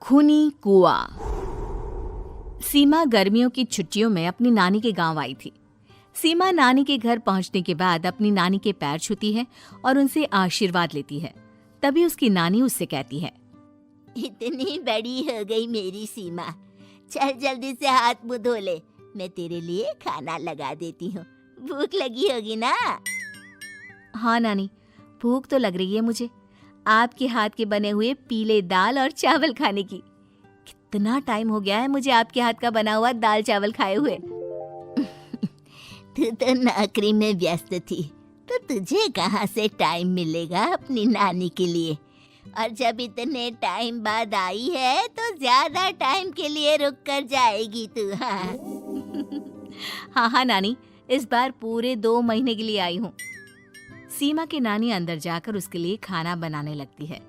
खूनी कुआं। सीमा गर्मियों की छुट्टियों में अपनी नानी के गांव आई थी। सीमा नानी के घर पहुंचने के बाद अपनी नानी के पैर छूती है और उनसे आशीर्वाद लेती है। तभी उसकी नानी उससे कहती है, इतनी बड़ी हो गई मेरी सीमा, चल जल्दी से हाथ मुंह धो ले, मैं तेरे लिए खाना लगा देती हूँ। भूख लगी होगी ना? हाँ नानी, भूख तो लग रही है मुझे, आपके हाथ के बने हुए पीले दाल और चावल खाने की। कितना टाइम हो गया है मुझे आपके हाथ का बना हुआ दाल चावल खाए हुए। तू तो नौकरी में व्यस्त थी, तो तुझे कहाँ से टाइम मिलेगा अपनी नानी के लिए? और जब इतने टाइम बाद आई है तो ज्यादा टाइम के लिए रुक कर जाएगी तू। हाँ नानी, इस बार पूरे 2 महीने के लिए आई हूँ। सीमा की नानी अंदर जाकर उसके लिए खाना बनाने लगती है।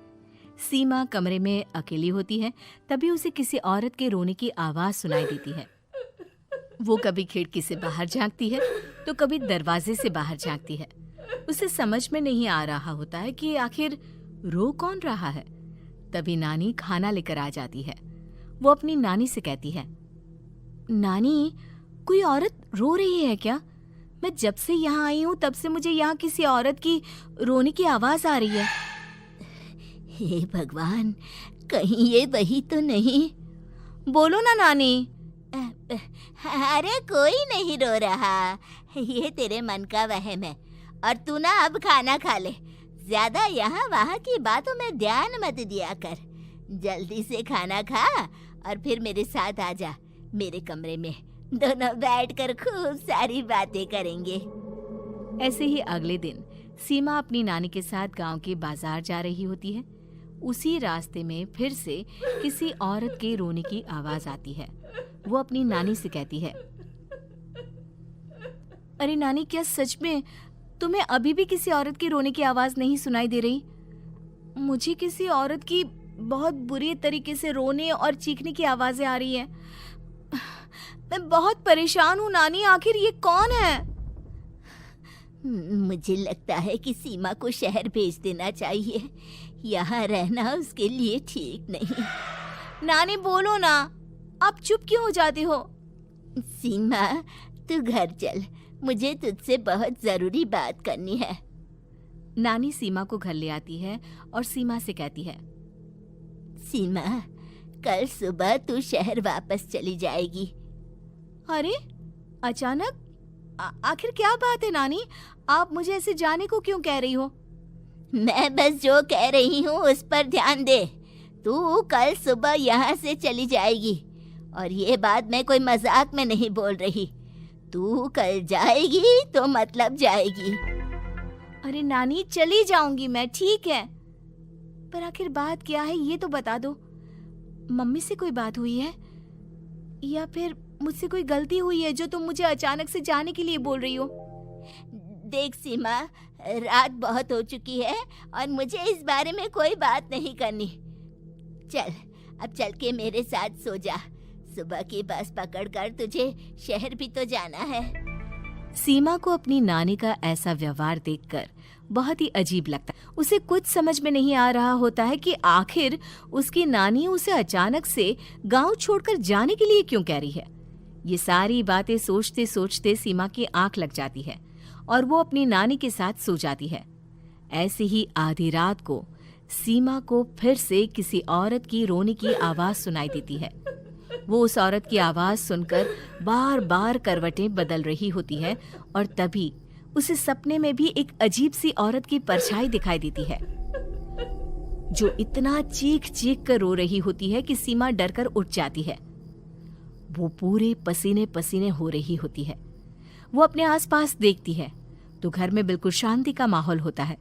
सीमा कमरे में अकेली होती है, तभी उसे किसी औरत के रोने की आवाज सुनाई देती है। वो कभी खिड़की से बाहर झांकती है तो कभी दरवाजे से बाहर झांकती है। उसे समझ में नहीं आ रहा होता है कि आखिर रो कौन रहा है। तभी नानी खाना लेकर आ जाती है। वो अपनी नानी से कहती है, नानी, कोई औरत रो रही है क्या? मैं जब से यहाँ आई हूँ तब से मुझे यहाँ किसी औरत की रोने की आवाज आ रही है। हे भगवान, कहीं ये वही तो नहीं? बोलो ना नानी। अरे कोई नहीं रो रहा, ये तेरे मन का वहम है। और तू ना अब खाना खा ले, ज्यादा यहाँ वहाँ की बातों में ध्यान मत दिया कर। जल्दी से खाना खा और फिर मेरे साथ आ जा मेरे कमरे में, दोनों बैठकर खूब सारी बातें करेंगे। ऐसे ही अगले दिन सीमा अपनी नानी के साथ गांव के बाजार जा रही होती है। उसी रास्ते में फिर से किसी औरत के रोने की आवाज आती है। वो अपनी नानी से कहती है, अरे नानी, क्या सच में तुम्हें अभी भी किसी औरत की रोने की आवाज नहीं सुनाई दे रही? मुझे किसी औरत की बहुत बुरी तरीके से रोने और चीखने की आवाजें आ रही है। मैं बहुत परेशान हूँ नानी, आखिर ये कौन है? मुझे लगता है कि सीमा को शहर भेज देना चाहिए, यहाँ रहना उसके लिए ठीक नहीं। नानी बोलो ना, आप चुप क्यों हो जाते हो? सीमा, तू घर चल, मुझे तुझसे बहुत जरूरी बात करनी है। नानी सीमा को घर ले आती है और सीमा से कहती है, सीमा, कल सुबह तू शहर वापस चली जाएगी। अरे अचानक? आखिर क्या बात है नानी, आप मुझे ऐसे जाने को क्यों कह रही हो? मैं बस जो कह रही हूँ उस पर ध्यान दे। तू कल सुबह यहाँ से चली जाएगी, और ये बात मैं कोई मजाक में नहीं बोल रही। तू कल जाएगी तो मतलब जाएगी। अरे नानी, चली जाऊंगी मैं, ठीक है, पर आखिर बात क्या है ये तो बता दो। मम्मी से कोई बात हुई है या फिर मुझसे कोई गलती हुई है जो तुम मुझे अचानक से जाने के लिए बोल रही हो? देख सीमा, रात बहुत हो चुकी है और मुझे इस बारे में कोई बात नहीं करनी। चल, अब चल के मेरे साथ सो जा। सुबह की बस पकड़कर तुझे शहर भी तो जाना है। सीमा को अपनी नानी का ऐसा व्यवहार देखकर बहुत ही अजीब लगता है। उसे कुछ समझ में नहीं आ रहा होता है कि आखिर उसकी नानी उसे अचानक से गांव छोड़कर जाने के लिए क्यों कह रही है। ये सारी बातें सोचते सोचते सीमा की आंख लग जाती है और वो अपनी नानी के साथ सो जाती है। ऐसे ही आधी रात को सीमा को फिर से किसी औरत की रोने की आवाज सुनाई देती है। वो उस औरत की आवाज सुनकर बार बार करवटें बदल रही होती है और तभी उसे सपने में भी एक अजीब सी औरत की परछाई दिखाई देती है, जो इतना चीख चीख कर रो रही होती है कि सीमा डरकर उठ जाती है। वो पूरे पसीने पसीने हो रही होती है। वो अपने आसपास देखती है तो घर में बिल्कुल शांति का माहौल होता है।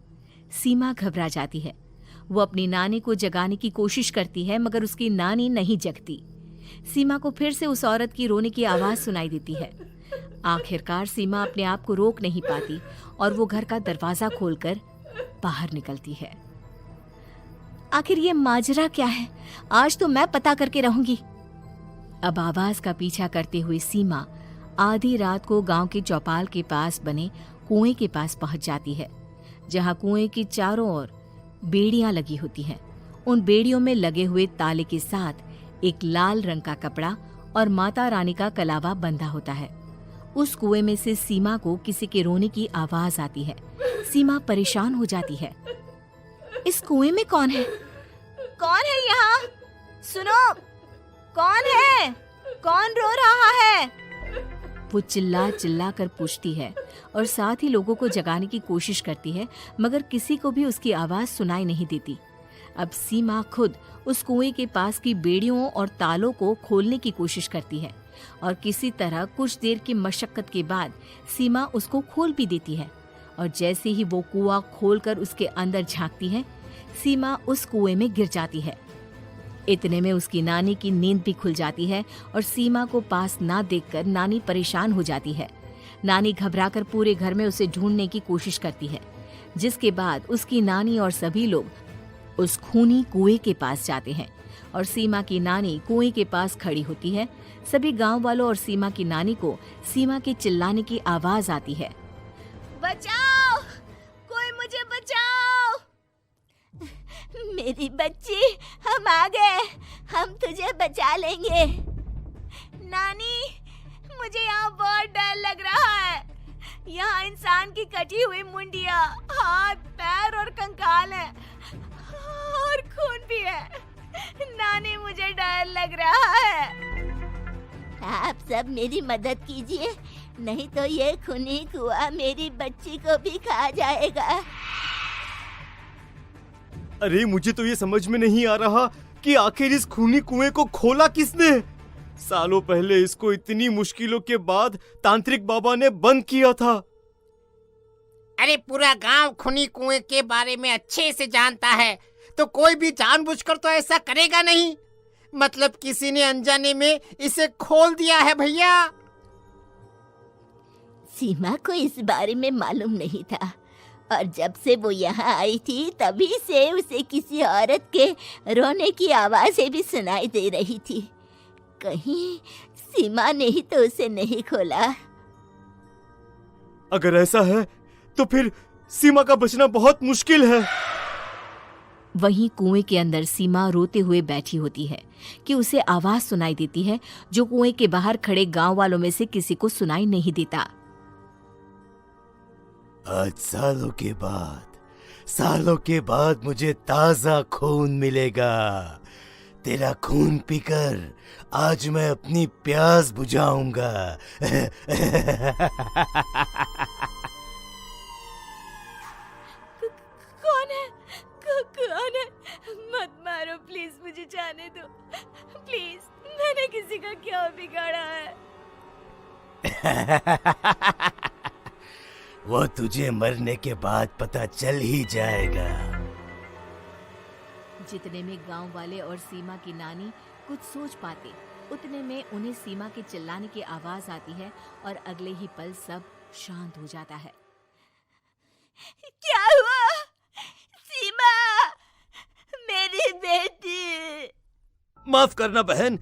सीमा घबरा जाती है। वो अपनी नानी को जगाने की कोशिश करती है, मगर उसकी नानी नहीं जगती। सीमा को फिर से उस औरत की रोने की आवाज सुनाई देती है। आखिरकार सीमा अपने आप को रोक नहीं पाती और वो घर का दरवाजा खोलकर बाहर निकलती है। आखिर ये माजरा क्या है? आज तो मैं पता करके रहूंगी। अब आवाज का पीछा करते हुए सीमा आधी रात को गांव के चौपाल के पास बने कुएं के पास पहुंच जाती है, जहां कुएं की चारों ओर बेड़ियां लगी होती हैं उन बेड़ियों में लगे हुए ताले के साथ एक लाल रंग का कपड़ा और माता रानी का कलावा बंधा होता है। उस कुएं में से सीमा को किसी के रोने की आवाज आती है। सीमा परेशान हो जाती है। इस कुएं में कौन है? कौन है यहाँ? सुनो, कौन है? कौन रो रहा है? वो चिल्ला चिल्ला कर पूछती है और साथ ही लोगों को जगाने की कोशिश करती है, मगर किसी को भी उसकी आवाज सुनाई नहीं देती। अब सीमा खुद उस कुएं के पास की बेड़ियों और तालों को खोलने की कोशिश करती है और किसी तरह कुछ देर की मशक्कत के बाद सीमा उसको खोल भी देती है। और जैसे ही वो कुआं खोलकर उसके अंदर झांकती है, सीमा उस कुएं में गिर जाती है। इतने में उसकी नानी की नींद भी खुल जाती है और सीमा को पास ना देखकर नानी परेशान हो जाती है। नानी घबराकर पूरे घर में उसे ढूंढने की कोशिश करती है, जिसके बाद उसकी नानी और सभी लोग उस खूनी कुएं के पास जाते हैं और सीमा की नानी कुएं के पास खड़ी होती है। सभी गांव वालों और सीमा की नानी को सीमा के चिल्लाने की आवाज आती है। बचाओ, कोई मुझे बचाओ। मेरी बच्ची, हम आ गए, हम तुझे बचा लेंगे। नानी, मुझे यहाँ बहुत डर लग रहा है। यहाँ इंसान की कटी हुई मुंडिया, हाथ, पैर और कंकाल है और खून भी है। नानी, मुझे डर लग रहा है। आप सब मेरी मदद कीजिए, नहीं तो ये खूनी कुआं मेरी बच्ची को भी खा जाएगा। अरे मुझे तो ये समझ में नहीं आ रहा कि आखिर इस खूनी कुएं को खोला किसने। सालों पहले इसको इतनी मुश्किलों के बाद तांत्रिक बाबा ने बंद किया था। अरे पूरा गांव खूनी कुएं के बारे में अच्छे से जानता है, तो कोई भी जानबूझकर तो ऐसा करेगा नहीं। मतलब किसी ने अनजाने में इसे खोल दिया है भैया। सीमा को इस बारे में मालूम नहीं था और जब से वो यहाँ आई थी तभी से उसे किसी औरत के रोने की आवाज़ें भी सुनाई दे रही थी। कहीं सीमा ने ही तो उसे नहीं खोला। अगर ऐसा है तो फिर सीमा का बचना बहुत मुश्किल है। वहीं कुएं के अंदर सीमा रोते हुए बैठी होती है कि उसे आवाज सुनाई देती है जो कुएं के बाहर खड़े गांव वालों में से किसी को सुनाई नहीं देता। आज सालों के बाद मुझे ताजा खून मिलेगा। तेरा खून पीकर आज मैं अपनी प्यास बुझाऊंगा। कौन है? मत मारो प्लीज, मुझे जाने दो प्लीज। मैंने किसी का क्या बिगाड़ा है? वो तुझे मरने के बाद पता चल ही जाएगा। जितने में गांव वाले और सीमा की नानी कुछ सोच पाते, उतने में उन्हें सीमा के चिल्लाने की आवाज आती है और अगले ही पल सब शांत हो जाता है। क्या हुआ? सीमा, मेरी बेटी। माफ करना बहन,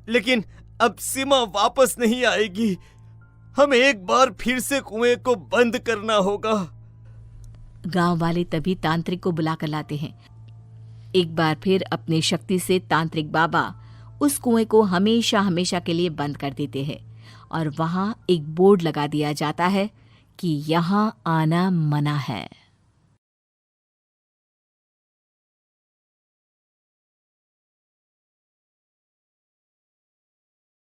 लेकिन अब सीमा वापस नहीं आएगी। हमें एक बार फिर से कुएं को बंद करना होगा। गांव वाले तभी तांत्रिक को बुला कर लाते हैं। एक बार फिर अपनी शक्ति से तांत्रिक बाबा उस कुएं को हमेशा हमेशा के लिए बंद कर देते हैं और वहां एक बोर्ड लगा दिया जाता है कि यहाँ आना मना है।